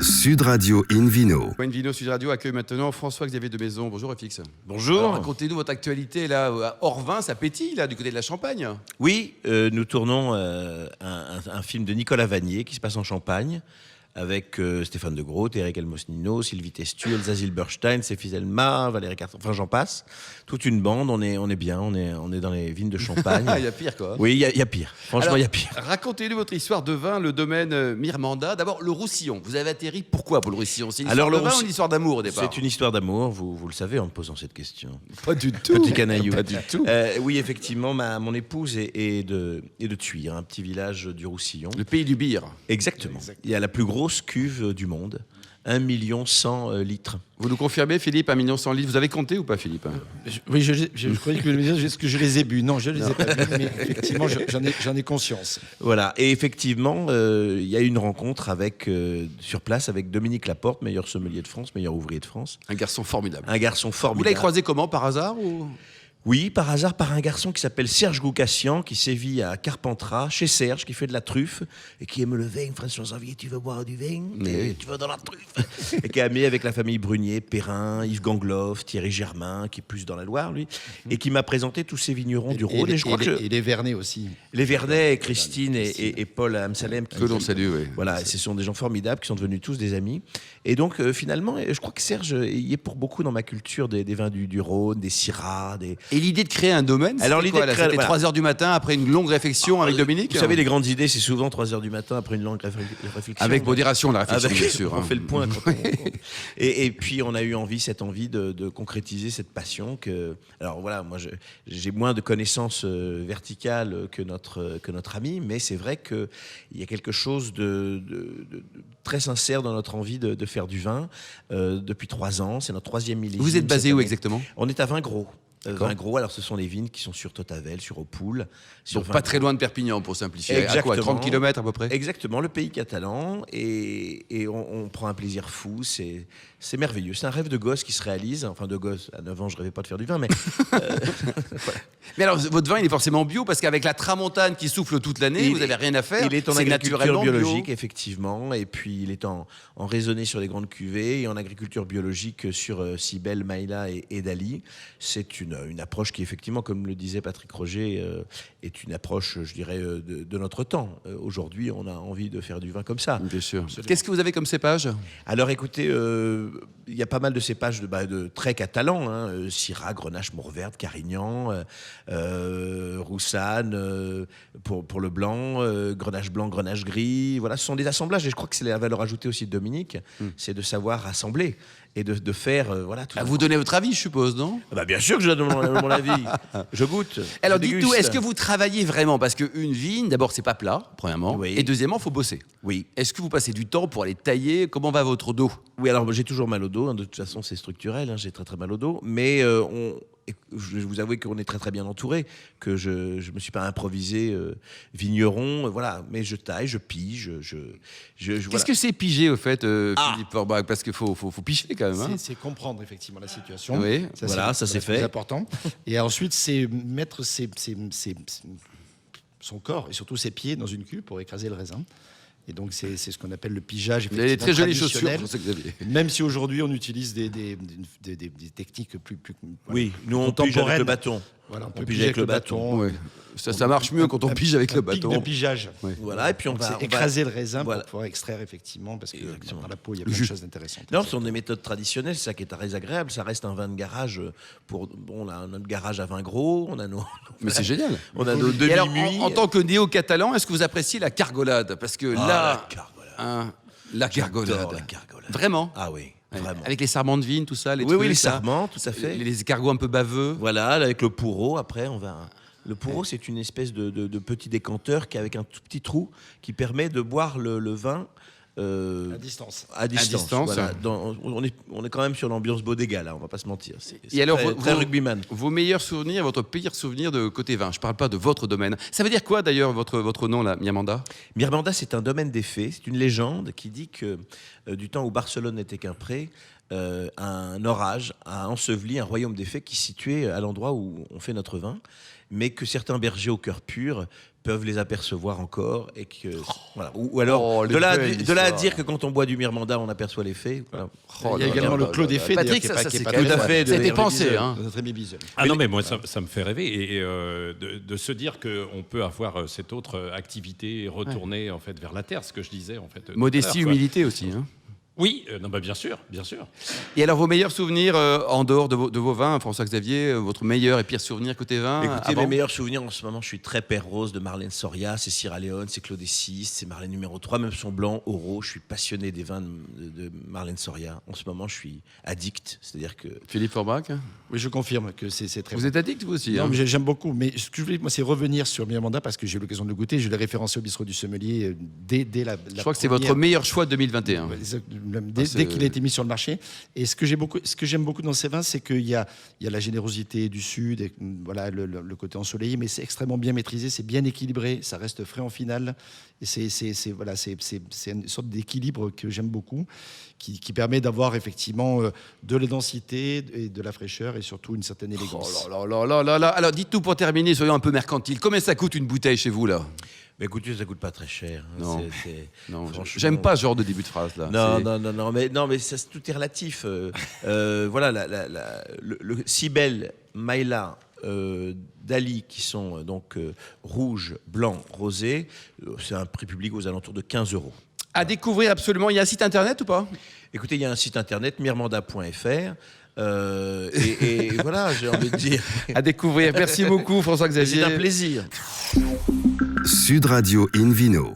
Sud Radio Invino. Invino Sud Radio accueille maintenant François-Xavier de Maison. Bonjour FX. Bonjour. Alors, racontez-nous votre actualité là, à Orvin, ça pétille là, du côté de la Champagne. Oui, nous tournons un film de Nicolas Vanier qui se passe en Champagne avec Stéphane de Groot, Eric Elmosnino, Sylvie Testu, Elsa Zilberstein, Sophie Zelma, Valérie Carton, enfin j'en passe. Toute une bande, on est bien, on est dans les vignes de Champagne. Il y a pire quoi. Oui, il y a pire. Franchement, il y a pire. Racontez-nous votre histoire de vin, le domaine Mirmanda. D'abord, le Roussillon. Vous avez atterri pourquoi pour le Roussillon? C'est une histoire de vin ou une histoire d'amour au départ? C'est une histoire d'amour, vous le savez en me posant cette question. Pas du tout. Petit canaillou. Pas du tout. Oui, effectivement, mon épouse est de Tuire, un petit village du Roussillon. Le pays du bière. Exactement. Il y a la plus grosse cuve du monde, 1,1 million litres. Vous nous confirmez, Philippe, 1,1 million litres. Vous avez compté ou pas, Philippe? Oui, je croyais que vous alliez me dire est-ce que je les ai bu. Non, je ne les ai pas bu, mais effectivement, j'en ai conscience. Voilà, et effectivement, il y a eu une rencontre sur place avec Dominique Laporte, meilleur sommelier de France, meilleur ouvrier de France. Un garçon formidable. Un garçon Vous formidable. l'avez croisé comment, par hasard ou... Oui, par hasard, par un garçon qui s'appelle Serge Goukassian, qui sévit à Carpentras, chez Serge, qui fait de la truffe, et qui aime le vin. François-Xavier, tu veux boire du vin? Oui. Tu veux dans la truffe? Et qui est ami avec la famille Brunier, Perrin, Yves Gangloff, Thierry Germain, qui est plus dans la Loire, lui, et qui m'a présenté tous ces vignerons du Rhône. Et les Vernets aussi. Les Vernet, Christine et Paul Amsalem. Que l'on salue, oui. Voilà, ce sont des gens formidables qui sont devenus tous des amis. Et donc, finalement, je crois que Serge y est pour beaucoup dans ma culture des vins du Rhône, des Syrah, des... Et l'idée de créer un domaine, Alors, c'était quoi, là? C'était 3h du matin après une longue réflexion avec Dominique? Vous savez, les grandes idées, c'est souvent 3h du matin après une longue réflexion. Avec modération, la réflexion, bien sûr. On fait le point. Et puis, on a eu cette envie de concrétiser cette passion. Alors voilà, moi, j'ai moins de connaissances verticales que notre ami, mais c'est vrai qu'il y a quelque chose de très sincère dans notre envie de faire du vin depuis 3 ans. C'est notre 3e millésime. Vous êtes basé où exactement? On est à Vingros. Vingros, alors ce sont les vignes qui sont sur Totavel, sur Opoul. Donc pas très loin de Perpignan pour simplifier. Exactement. À quoi, 30 km à peu près? Exactement, le pays catalan. Et on prend un plaisir fou. C'est merveilleux. C'est un rêve de gosse qui se réalise. Enfin, de gosse. À 9 ans, je rêvais pas de faire du vin, mais... Voilà. Mais alors, votre vin, il est forcément bio parce qu'avec la tramontane qui souffle toute l'année, vous n'avez rien à faire. Il est en C'est agriculture naturellement biologique, bio. effectivement. Et puis, il est en raisonné sur les grandes cuvées et en agriculture biologique sur Cybèle, Maïla et Dali. C'est une approche qui, effectivement, comme le disait Patrick Roger, est une approche, je dirais, de notre temps. Aujourd'hui, on a envie de faire du vin comme ça. Bien sûr. Qu'est-ce que vous avez comme cépage? Alors, écoutez, il y a pas mal de cépages de très catalans. Syrah, Grenache, Mourvèdre, Carignan, Roussanne pour le blanc, Grenache blanc, Grenache gris. Voilà, ce sont des assemblages. Et je crois que c'est la valeur ajoutée aussi de Dominique, c'est de savoir assembler et de faire tout. Vous donnez votre avis, je suppose, non? Bien sûr que je donne mon avis. Je goûte. Alors je dites-nous, déguste. est-ce que vous travaillez vraiment? Parce qu'une vigne, d'abord, c'est pas plat, premièrement. Oui. Et deuxièmement, il faut bosser. Oui. Est-ce que vous passez du temps pour aller tailler? Comment va votre dos? Oui, alors j'ai toujours mal au dos. De toute façon, c'est structurel. J'ai très très mal au dos. Mais je vais vous avouer qu'on est très très bien entouré, que je me suis pas improvisé vigneron. Voilà. Mais je taille, je pige. Qu'est-ce que c'est piger, au fait, Philippe Forbach? Parce qu'il faut piger quand même. Hein. C'est comprendre effectivement la situation. Oui. Voilà, ça c'est fait. C'est important. Et ensuite, c'est mettre son corps et surtout ses pieds dans une cuve pour écraser le raisin. Et donc, c'est ce qu'on appelle le pigeage. Vous avez des très jolies chaussures, traditionnel. François-Xavier. Même si aujourd'hui, on utilise des techniques plus Oui, nous on pige avec le bâton. Voilà, on peut pige avec le bâton. Ouais. Ça marche mieux quand on pige avec le pic bâton. de pigeage. Oui. Voilà, et puis on va écraser le raisin voilà. pour pouvoir extraire effectivement, parce que Exactement. dans la peau, il y a plein de choses intéressantes. Non, ce sont des méthodes traditionnelles, c'est ça qui est très agréable. Ça reste un vin de garage. On a notre garage à Vingros, on a nos. Mais c'est génial. On a nos Et alors, demi-muits. en tant que néo-catalan, est-ce que vous appréciez la cargolade? Parce que là, la cargolade. J'adore la cargolade. Vraiment? Ah oui, Ouais. vraiment. Avec les sarments de vigne, tout ça, les Oui, trucs, oui, les ça. sarments, tout à fait. Les escargots un peu baveux. Voilà, avec le pourreau, après, on va. Le pourreau, c'est une espèce de petit décanteur qui avec un tout petit trou qui permet de boire le vin À distance. à distance. Voilà. On est quand même sur l'ambiance bodega, là, on va pas se mentir. C'est Et alors, très rugbyman. vos meilleurs souvenirs, votre pire souvenir de côté vin? Je parle pas de votre domaine. Ça veut dire quoi d'ailleurs votre nom là, Mirmanda? Mirmanda, c'est un domaine des fées. C'est une légende qui dit que du temps où Barcelone n'était qu'un pré, un orage a enseveli un royaume des fées qui est situé à l'endroit où on fait notre vin, mais que certains bergers au cœur pur peuvent les apercevoir encore et que voilà. Ou alors de là à dire que quand on boit du Mirmanda on aperçoit les fées. Voilà. Il y a également le Clos des Fées. Patrick, d'ailleurs, ça qui est c'est pas quand même tout à fait c'était de pensé. Hein. notre ami Bizel. Ah non, mais moi, ça me fait rêver. Et de se dire qu'on peut avoir cette autre activité et retourner en fait, vers la terre, ce que je disais. En fait, tout à Modestie, l'heure, quoi. humilité aussi. Hein. Oui, non, bah, bien sûr, bien sûr. Et alors, vos meilleurs souvenirs en dehors de vos vins, François-Xavier, votre meilleur et pire souvenir côté vin Écoutez, avant mes meilleurs souvenirs en ce moment, je suis très Père Rose de Marlène Soria, c'est Sierra Leone, c'est Claude VI, c'est Marlène numéro 3, même son blanc, Oro. Je suis passionné des vins de Marlène Soria. En ce moment, je suis addict, c'est-à-dire que... Philippe Forbach, Oui, je confirme que c'est très vous bon. êtes addict vous aussi Non, hein. mais j'aime beaucoup. Mais ce que je voulais, moi, c'est revenir sur Mirmanda parce que j'ai eu l'occasion de goûter. Je l'ai référencé au bistrot du sommelier dès la Je crois que c'est votre meilleur choix de 2021. Dès qu'il a été mis sur le marché. Et ce que j'aime beaucoup dans ces vins, c'est qu'il y a la générosité du Sud, et, voilà, le côté ensoleillé, mais c'est extrêmement bien maîtrisé, c'est bien équilibré, ça reste frais en finale. Et c'est une sorte d'équilibre que j'aime beaucoup, qui permet d'avoir effectivement de la densité et de la fraîcheur et surtout une certaine élégance. Oh là. Alors, dites-nous pour terminer, soyons un peu mercantiles. Combien ça coûte une bouteille chez vous là? Mais écoutez, ça coûte pas très cher. Non. Non, franchement- j'aime pas ce genre de début de phrase là. Non, mais ça, tout est relatif. Voilà, le Cybèle, Maïla, Dali, qui sont donc rouge, blanc, rosé, c'est un prix public aux alentours de 15 €. À découvrir absolument. Il y a un site internet ou pas? Écoutez, il y a un site internet, mirmanda.fr. Et voilà, j'ai envie de dire. À découvrir. Merci beaucoup, François-Xavier. C'est un plaisir. Sud Radio Invino.